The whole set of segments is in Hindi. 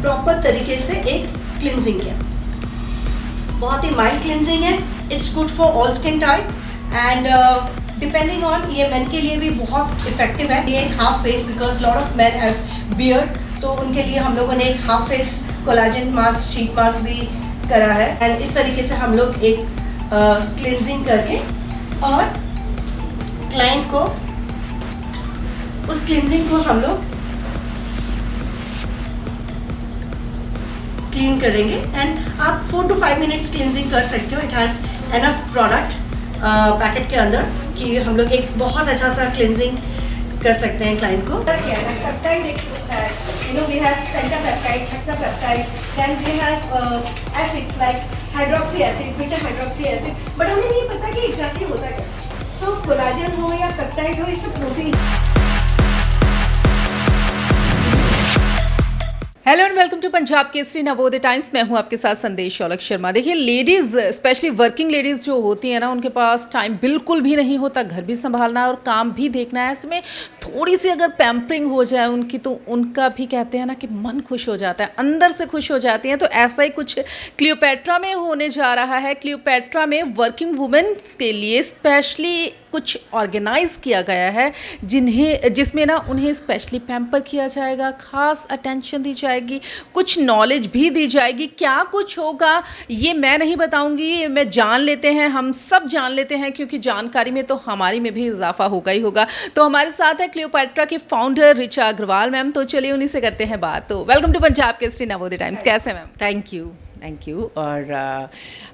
प्रॉपर तरीके से एक क्लिनजिंग किया। बहुत ही माइल्ड क्लिनजिंग है, it's good for all skin type and depending on, ये मेन के लिए भी बहुत इफेक्टिव है। ये एक half face, because lot of men have beard, तो उनके लिए हम लोगों ने एक half face collagen mask, sheet mask भी करा है। एंड इस तरीके से हम लोग एक क्लिनजिंग करके और क्लाइंट को उस क्लिनजिंग को हम लोग क्लीन करेंगे। एंड आप 4 to 5 मिनट्स क्लिनजिंग कर सकते हो। It has enough product packet के अंदर कि हम लोग एक बहुत अच्छा सा क्लिनजिंग कर सकते हैं क्लाइंट को। You know, we have pentapeptide, hexapeptide, then we have acids like hydroxy acid, beta hydroxy acid, but हमें नहीं पता कि exactly होता क्या। So कोलाजन हो या पेप्टाइड हो, इससे protein. Hello and welcome to Punjab Kesari Navodaya Times. मैं हूं आपके साथ संदेश शौलक शर्मा। देखिए, लेडीज़ स्पेशली वर्किंग लेडीज़ जो होती हैं ना, उनके पास टाइम बिल्कुल भी नहीं होता, घर भी संभालना है और काम भी देखना है। इसमें थोड़ी सी अगर पैम्परिंग हो जाए उनकी, तो उनका भी कहते हैं ना कि मन खुश हो जाता है, अंदर से खुश हो जाती हैं। तो ऐसा ही कुछ क्लियोपेट्रा में होने जा रहा है। क्लियोपेट्रा में वर्किंग वुमेन्स के लिए स्पेशली कुछ ऑर्गेनाइज किया गया है, जिसमें ना उन्हें स्पेशली पैम्पर किया जाएगा, खास अटेंशन दी जाएगी, कुछ नॉलेज भी दी जाएगी। क्या कुछ होगा ये मैं नहीं बताऊंगी, मैं जान लेते हैं, हम सब जान लेते हैं, क्योंकि जानकारी में तो हमारी में भी इजाफा होगा ही होगा। तो हमारे साथ है क्लियोपेट्रा के फाउंडर ऋचा अग्रवाल मैम। तो चलिए उन्हीं से करते हैं बात। तो welcome to Punjab Kesari Navodaya Times. कैसे मैम? थैंक यू और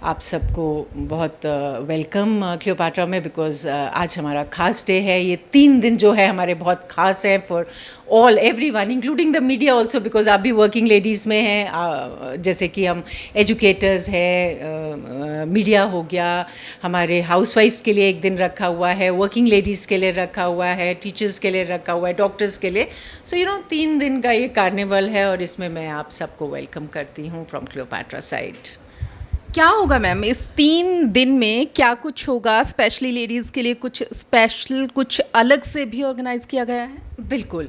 आप सबको बहुत वेलकम क्लियोपेट्रा में, बिकॉज आज हमारा खास डे है। ये 3 दिन जो है हमारे बहुत खास हैं for all everyone, including the media also, because आप भी वर्किंग लेडीज़ में हैं। जैसे कि हम एजुकेटर्स हैं, मीडिया हो गया, हमारे हाउसवाइफ्स के लिए एक दिन रखा हुआ है, वर्किंग लेडीज़ के लिए रखा हुआ है, टीचर्स के लिए रखा हुआ है, डॉक्टर्स के लिए। सो 3 दिन का ये कार्निवल है और इसमें मैं आप सबको वेलकम करती हूँ फ्रॉम क्लियोपेट्रा साइड। क्या होगा मैम इस 3 दिन में? क्या कुछ होगा स्पेशली लेडीज़ के लिए? कुछ स्पेशल, कुछ अलग से भी ऑर्गेनाइज किया गया है? बिल्कुल।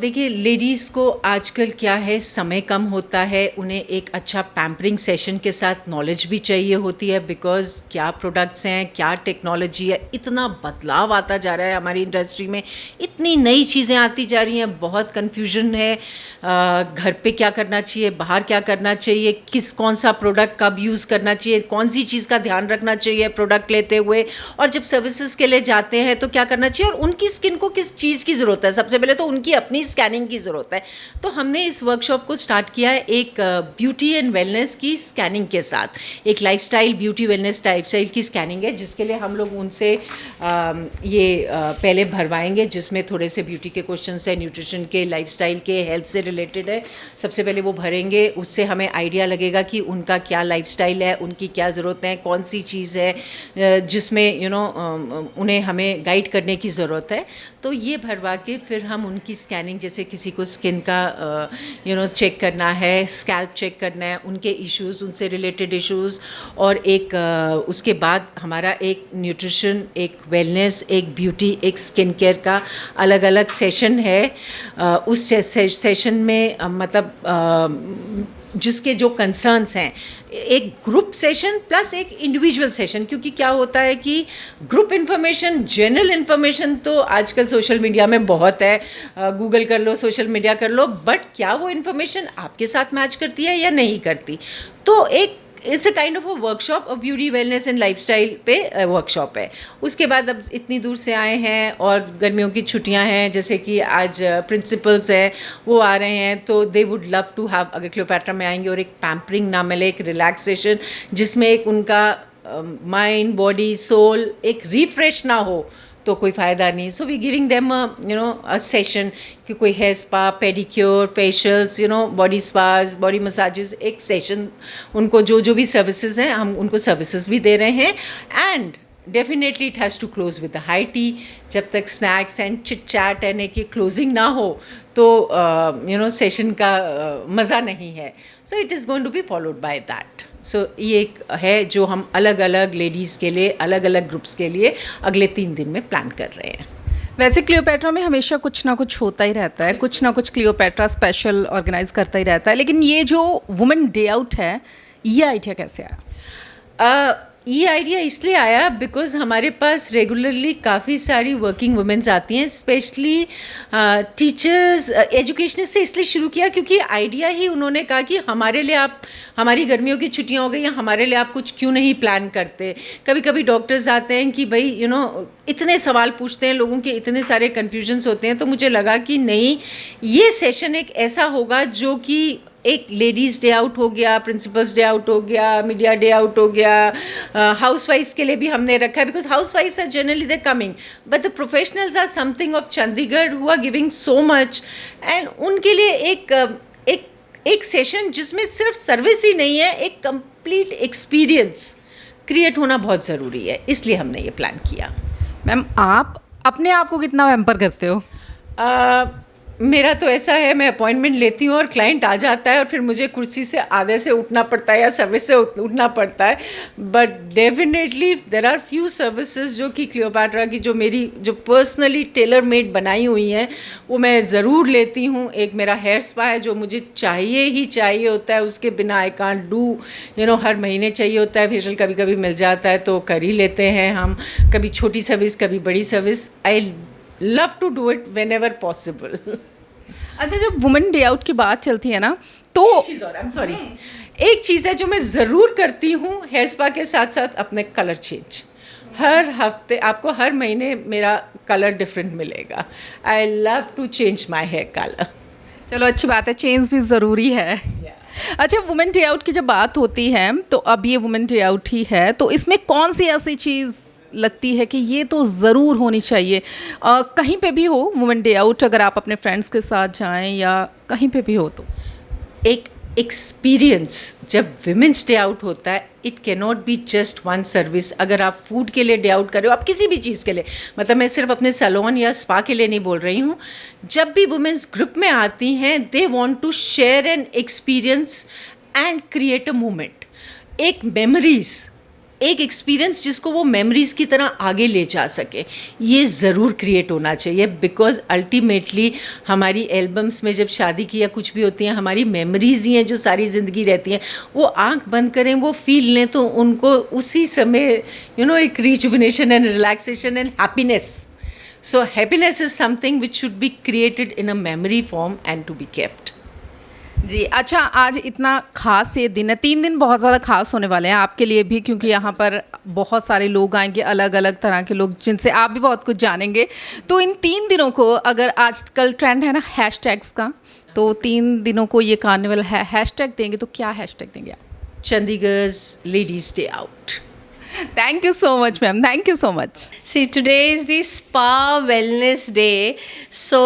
देखिए, लेडीज़ को आजकल क्या है, समय कम होता है, उन्हें एक अच्छा पैम्परिंग सेशन के साथ नॉलेज भी चाहिए होती है, बिकॉज़ क्या प्रोडक्ट्स हैं, क्या टेक्नोलॉजी है, इतना बदलाव आता जा रहा है हमारी इंडस्ट्री में, इतनी नई चीज़ें आती जा रही हैं, बहुत कन्फ्यूजन है। घर पे क्या करना चाहिए, बाहर क्या करना चाहिए, कौन सा प्रोडक्ट कब यूज़ करना चाहिए, कौन सी चीज़ का ध्यान रखना चाहिए प्रोडक्ट लेते हुए, और जब सर्विसेज के लिए जाते हैं तो क्या करना चाहिए, और उनकी स्किन को किस चीज़ की ज़रूरत है। सबसे पहले तो उनकी अपनी स्कैनिंग की ज़रूरत है। तो हमने इस वर्कशॉप को स्टार्ट किया है एक ब्यूटी एंड वेलनेस की स्कैनिंग के साथ। एक लाइफस्टाइल ब्यूटी वेलनेस लाइफस्टाइल की स्कैनिंग है, जिसके लिए हम लोग उनसे पहले भरवाएंगे, जिसमें थोड़े से ब्यूटी के क्वेश्चंस है, न्यूट्रिशन के, लाइफस्टाइल के, हेल्थ से रिलेटेड है। सबसे पहले वो भरेंगे, उससे हमें आइडिया लगेगा कि उनका क्या लाइफस्टाइल है, उनकी क्या ज़रूरतें हैं, कौन सी चीज़ है जिसमें उन्हें हमें गाइड करने की ज़रूरत है। तो ये भरवा के फिर हम उनकी स्कैनिंग, जैसे किसी को स्किन का चेक करना है, स्कैल्प चेक करना है, उनके इश्यूज़, उनसे रिलेटेड इश्यूज़, और एक उसके बाद हमारा एक न्यूट्रिशन, एक वेलनेस, एक ब्यूटी, एक स्किन केयर का अलग अलग सेशन है। उस सेशन में जिसके जो कंसर्न्स हैं, एक ग्रुप सेशन प्लस एक इंडिविजुअल सेशन, क्योंकि क्या होता है कि ग्रुप इन्फॉर्मेशन, जनरल इन्फॉर्मेशन तो आजकल सोशल मीडिया में बहुत है, गूगल कर लो, सोशल मीडिया कर लो, बट क्या वो इन्फॉर्मेशन आपके साथ मैच करती है या नहीं करती। तो एक it's a kind of a workshop, और ब्यूटी वेलनेस एंड लाइफस्टाइल पे वर्कशॉप है। उसके बाद अब इतनी दूर से आए हैं और गर्मियों की छुट्टियां हैं, जैसे कि आज प्रिंसिपल्स हैं वो आ रहे हैं, तो they would love to have, अगर क्लियोपेट्रा में आएंगे और एक पैम्परिंग ना मिले, एक रिलैक्सेशन जिसमें एक उनका माइंड, बॉडी, सोल एक रिफ्रेश ना हो, तो कोई फ़ायदा नहीं। So we giving them a session कि कोई hair spa, pedicure, facials, body spas, body massages, एक सेशन उनको जो भी सर्विसेज हैं हम उनको सर्विसेज भी दे रहे हैं। And definitely it has to close with the high tea. जब तक snacks and chit chat and की क्लोजिंग ना हो तो सेशन का मज़ा नहीं है। So it is going to be followed by that. So ये एक है जो हम अलग अलग लेडीज़ के लिए, अलग अलग ग्रुप्स के लिए अगले 3 दिन में प्लान कर रहे हैं। वैसे क्लियोपैट्रा में हमेशा कुछ ना कुछ होता ही रहता है, कुछ ना कुछ क्लियोपैट्रा स्पेशल ऑर्गेनाइज करता ही रहता है, लेकिन ये जो वुमेन डे आउट है, ये आइडिया कैसे आया? ये आइडिया इसलिए आया बिकॉज हमारे पास रेगुलरली काफ़ी सारी वर्किंग वुमेन्स आती हैं, स्पेशली टीचर्स, एजुकेशनिस्ट से इसलिए शुरू किया क्योंकि आइडिया ही उन्होंने कहा कि हमारे लिए आप, हमारी गर्मियों की छुट्टियां हो गई हैं, हमारे लिए आप कुछ क्यों नहीं प्लान करते। कभी कभी डॉक्टर्स आते हैं कि भाई इतने सवाल पूछते हैं, लोगों के इतने सारे कन्फ्यूजन्स होते हैं, तो मुझे लगा कि नहीं, ये सेशन एक ऐसा होगा जो कि एक लेडीज़ डे आउट हो गया, प्रिंसिपल्स डे आउट हो गया, मीडिया डे आउट हो गया, हाउस वाइफ्स के लिए भी हमने रखा है because house wifes are generally they coming, but the professionals are something of Chandigarh who are giving so much, and उनके लिए एक सेशन जिसमें सिर्फ सर्विस ही नहीं है, एक कंप्लीट एक्सपीरियंस क्रिएट होना बहुत ज़रूरी है, इसलिए हमने ये प्लान किया। मैम, आप अपने आप को कितना पैम्पर करते हो? मेरा तो ऐसा है, मैं अपॉइंटमेंट लेती हूँ और क्लाइंट आ जाता है और फिर मुझे कुर्सी से आधे से उठना पड़ता है या सर्विस से उठना पड़ता है, but definitely there are few services जो कि क्लियोपैट्रा की जो पर्सनली टेलर मेड बनाई हुई हैं वो मैं ज़रूर लेती हूँ। एक मेरा हेयर स्पा है जो मुझे चाहिए ही चाहिए होता है, उसके बिना आई कांट डू, हर महीने चाहिए होता है, फेशियल कभी कभी मिल जाता है तो कर ही लेते हैं हम, कभी छोटी सर्विस कभी बड़ी service. I love to do it whenever possible. अच्छा, जब वुमेन डे आउट की बात चलती है ना, तो एक चीज़ है जो मैं ज़रूर करती हूँ हेयर स्पा के साथ साथ, अपने कलर चेंज। हर हफ्ते, आपको हर महीने मेरा कलर डिफरेंट मिलेगा। I love to change my hair colour. चलो, अच्छी बात है, चेंज भी ज़रूरी है। अच्छा, वुमेन डे आउट की जब बात होती है तो अब ये वुमेन डे आउट ही है, तो इसमें कौन सी ऐसी चीज़ लगती है कि ये तो ज़रूर होनी चाहिए? कहीं पे भी हो वुमेन डे आउट, अगर आप अपने फ्रेंड्स के साथ जाएं या कहीं पे भी हो, तो एक एक्सपीरियंस जब विमेंस डे आउट होता है, it can not be just one service. अगर आप फूड के लिए डे आउट कर रहे हो, आप किसी भी चीज़ के लिए, मतलब मैं सिर्फ अपने सैलून या स्पा के लिए नहीं बोल रही हूँ, जब भी वुमेन्स ग्रुप में आती हैं, they want to share an experience and create a moment, एक मेमोरीज, एक एक्सपीरियंस जिसको वो मेमोरीज़ की तरह आगे ले जा सके, ये ज़रूर क्रिएट होना चाहिए। बिकॉज अल्टीमेटली हमारी एल्बम्स में जब शादी की या कुछ भी होती हैं, हमारी मेमोरीज़ ही हैं जो सारी ज़िंदगी रहती हैं। वो आंख बंद करें, वो फील लें, तो उनको उसी समय एक rejuvenation and relaxation and happiness. So happiness is something which should be created in a memory form and to be kept. जी। अच्छा, आज इतना खास ये दिन है, 3 दिन बहुत ज़्यादा खास होने वाले हैं आपके लिए भी, क्योंकि यहाँ पर बहुत सारे लोग आएंगे, अलग अलग तरह के लोग, जिनसे आप भी बहुत कुछ जानेंगे। तो इन 3 दिनों को, अगर आजकल ट्रेंड है ना हैशटैग्स का, तो 3 दिनों को ये कार्निवल है, हैशटैग देंगे, तो क्या हैशटैग देंगे आप? Chandigarh's Ladies Day Out. Thank you so much, ma'am. Thank you so much. See, today is the Spa Wellness Day, so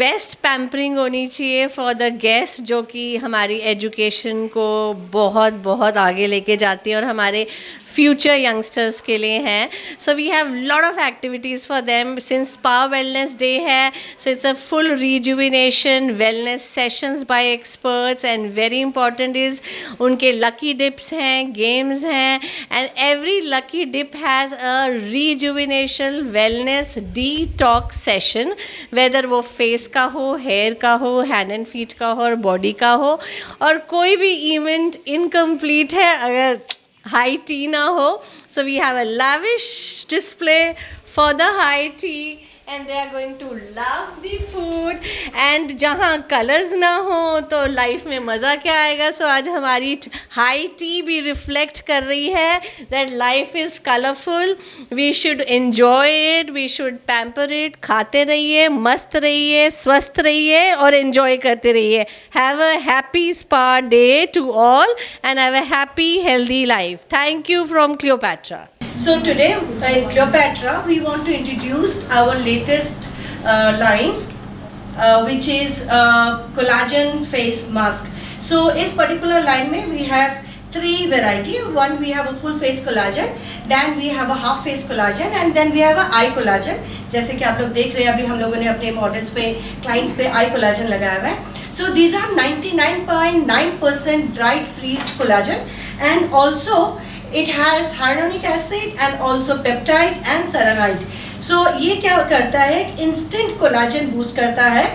best pampering होनी चाहिए for the guest, जो कि हमारी education को बहुत बहुत आगे लेके जाती है और हमारे future youngsters के लिए हैं. So we have lot of activities for them since Spa Wellness Day है, so it's a full rejuvenation wellness sessions by experts, and very important is उनके lucky dips हैं, games हैं, and every lucky dip has a rejuvenation wellness detox session, whether वो face का हो, hair का हो, hand and feet का हो और body का हो, और कोई भी event incomplete है अगर high tea ना हो. So we have a lavish display for the high tea, and they are going to love the food. And जहाँ colors ना हो तो life में मज़ा क्या आएगा? So आज हमारी high tea भी reflect कर रही है that life is colorful. We should enjoy it. We should pamper it. खाते रहिए, मस्त रहिए, स्वस्थ रहिए और enjoy करते रहिए. Have a happy spa day to all, and have a happy healthy life. Thank you from Cleopatra. So today in Cleopatra we want to introduce our latest line which is collagen face mask. So इस particular line में we have 3 variety. One, we have a full face collagen, then we have a half face collagen, and then we have a eye collagen. जैसे कि आप लोग देख रहे हैं, अभी हम लोगों ने अपने मॉडल्स पे, क्लाइंट्स पे eye collagen लगाया हुआ है. So these are 99.9% dried free collagen, and also it has hyaluronic acid and also peptide and ceramide. सो ये क्या करता है, इंस्टेंट कोलाजन बूस्ट करता है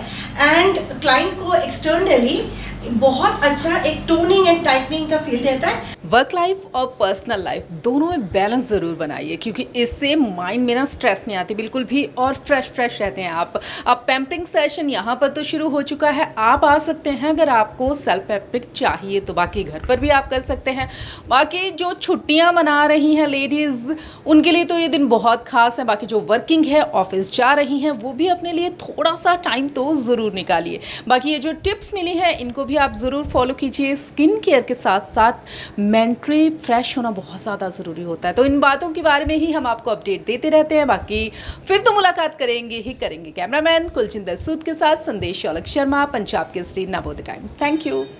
एंड क्लाइंट को एक्सटर्नली बहुत अच्छा एक टोनिंग एंड टाइटनिंग का फील देता है। वर्क लाइफ और पर्सनल लाइफ दोनों में बैलेंस ज़रूर बनाइए, क्योंकि इससे माइंड में ना स्ट्रेस नहीं आती बिल्कुल भी, और फ्रेश रहते हैं आप। अब पैम्परिंग सेशन यहाँ पर तो शुरू हो चुका है, आप आ सकते हैं अगर आपको सेल्फ पैम्परिंग चाहिए तो। बाकी घर पर भी आप कर सकते हैं। बाकी जो छुट्टियाँ मना रही हैं लेडीज़, उनके लिए तो ये दिन बहुत खास है। बाकी जो वर्किंग है, ऑफिस जा रही हैं, वो भी अपने लिए थोड़ा सा टाइम तो ज़रूर निकालिए। बाकी ये जो टिप्स मिली हैं इनको भी आप ज़रूर फॉलो कीजिए। स्किन केयर के साथ साथ मेंटली फ्रेश होना बहुत ज़्यादा ज़रूरी होता है। तो इन बातों के बारे में ही हम आपको अपडेट देते रहते हैं। बाकी फिर तो मुलाकात करेंगे ही करेंगे। कैमरामैन कुलजिंदर सूद के साथ संदेश शौलख Sharma, Punjab Kesari, Navodaya Times. Thank you.